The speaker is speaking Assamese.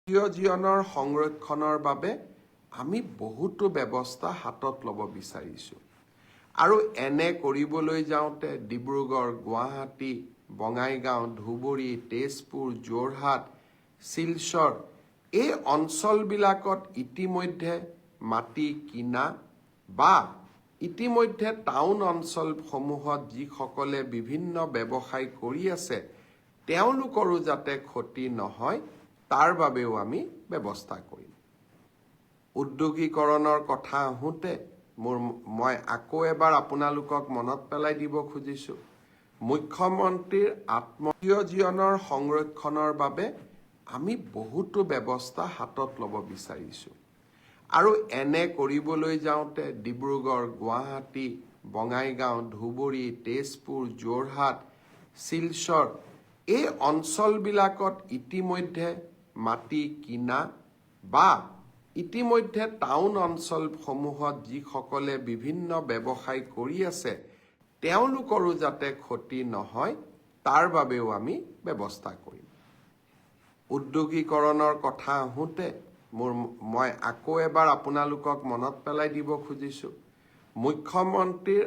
জীৱনৰ সংৰক্ষণৰ বাবে আমি বহুতো ব্যৱস্থা হাতত ল'ব বিচাৰিছোঁ আৰু এনে কৰিবলৈ যাওঁতে ডিব্ৰুগড়, গুৱাহাটী, বঙাইগাঁও, ধুবুৰী, তেজপুৰ, যোৰহাট, শিলচৰ এই অঞ্চলবিলাকত ইতিমধ্যে মাটি কিনা বা ইতিমধ্যে টাউন অঞ্চলসমূহত যিসকলে বিভিন্ন ব্যৱসায় কৰি আছে তেওঁলোকৰো যাতে ক্ষতি নহয় তাৰ বাবেও আমি ব্যৱস্থা কৰিম। উদ্যোগীকৰণৰ কথা আহোঁতে মই আকৌ এবাৰ আপোনালোকক মনত পেলাই দিব খুজিছোঁ, মুখ্যমন্ত্ৰীৰ জীৱনৰ সংৰক্ষণৰ বাবে আমি বহুতো ব্যৱস্থা হাতত ল'ব বিচাৰিছোঁ আৰু এনে কৰিবলৈ যাওঁতে ডিব্ৰুগড়, গুৱাহাটী, বঙাইগাঁও, ধুবুৰী, তেজপুৰ, যোৰহাট, শিলচৰ এই অঞ্চলবিলাকত ইতিমধ্যে মাটি কিনা বা ইতিমধ্যে টাউন অঞ্চলসমূহত যিসকলে বিভিন্ন ব্যৱসায় কৰি আছে তেওঁলোকৰো যাতে ক্ষতি নহয় তাৰ বাবেও আমি ব্যৱস্থা কৰিম। উদ্যোগীকৰণৰ কথা আহোঁতে মই আকৌ এবাৰ আপোনালোকক মনত পেলাই দিব খুজিছোঁ, মুখ্যমন্ত্ৰীৰ